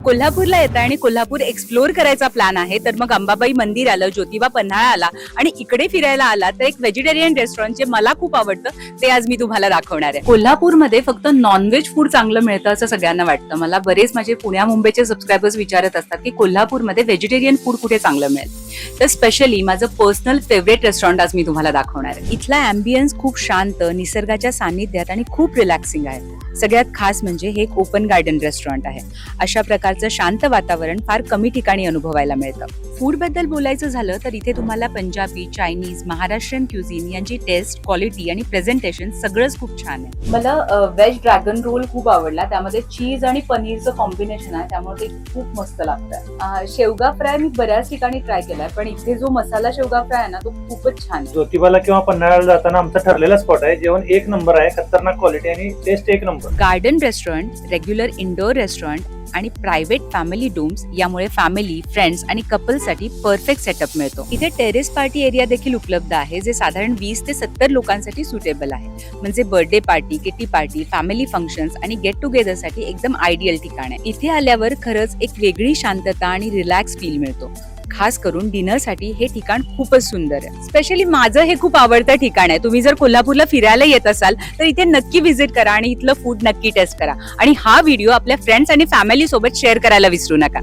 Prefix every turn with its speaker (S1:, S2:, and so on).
S1: कोल्हापूरला येता आणि कोल्हापूर एक्सप्लोर करायचा प्लॅन आहे तर मग अंबाबाई मंदिर आलं, ज्योतिबा पन्हाळा आला आणि इकडे फिरायला आला तर एक व्हेजिटेरियन रेस्टॉरंट जे मला खूप आवडतं ते आज मी तुम्हाला दाखवणार आहे. कोल्हापूरमध्ये फक्त नॉनव्हेज फूड चांगलं मिळतं असं सगळ्यांना वाटतं. मला बरेच माझे पुण्या मुंबईचे सबस्क्रायबर्स विचारत असतात की कोल्हापूरमध्ये व्हेजिटेरियन फूड कुठे चांगलं मिळेल. तर स्पेशली माझं पर्सनल फेवरेट रेस्टॉरंट आज मी तुम्हाला दाखवणार आहे. इथला अँबियन्स खूप शांत, निसर्गाच्या सानिध्यात आणि खूप रिलॅक्सिंग आहे. सगळ्यात खास म्हणजे हे एक ओपन गार्डन रेस्टॉरंट आहे. अशा प्रकारचं शांत वातावरण फार कमी ठिकाणी अनुभवायला मिळतं. फूड बद्दल बोलायचं झालं तर इथे तुम्हाला पंजाबी, चायनीज, महाराष्ट्रीयन क्युझिन यांची टेस्ट, क्वालिटी आणि प्रेझेंटेशन सगळंच खूप छान आहे. मला व्हेज ड्रॅगन रोल खूप आवडला. त्यामध्ये चीज आणि पनीरचं कॉम्बिनेशन आहे, त्यामुळे ते खूप मस्त लागतं. शेवगा फ्राय मी बऱ्याच ठिकाणी ट्राय केलाय, पण इथे जो मसाला शेवगा फ्राय आहे ना तो खूपच छान आहे.
S2: ज्योतिबाला किंवा पन्हाळ्याला जाताना आमचा ठरलेला स्पॉट आहे. जेवण एक नंबर आहे, खतरनाक क्वालिटी आणि टेस्ट एक number.
S1: Garden restaurant, regular indoor restaurant आणि प्रायव्हेट फॅमिली डोम्स यामुळे फॅमिली, फ्रेंड्स आणि कपलसाठी परफेक्ट सेटअप मिळतो. इथे टेरेस पार्टी एरिया देखील उपलब्ध आहे, जे साधारण 20 ते 70 लोकांसाठी सुटेबल आहे. म्हणजे birthday party, kitty party, family functions आणि गेट टुगेदर साठी एकदम आयडियल ठिकाण आहे. इथे आल्यावर खरंच एक वेगळी शांतता आणि रिलॅक्स फील मिळतो. खास करून डिनर साठी हे ठिकाण खूपच सुंदर आहे. स्पेशली माझं हे खूप आवडतं ठिकाण आहे. तुम्ही जर कोल्हापूरला फिरायला येत असाल तर इथे नक्की व्हिजिट करा आणि इथलं फूड नक्की टेस्ट करा. आणि हा व्हिडिओ आपल्या फ्रेंड्स आणि फॅमिली सोबत शेअर करायला विसरू नका.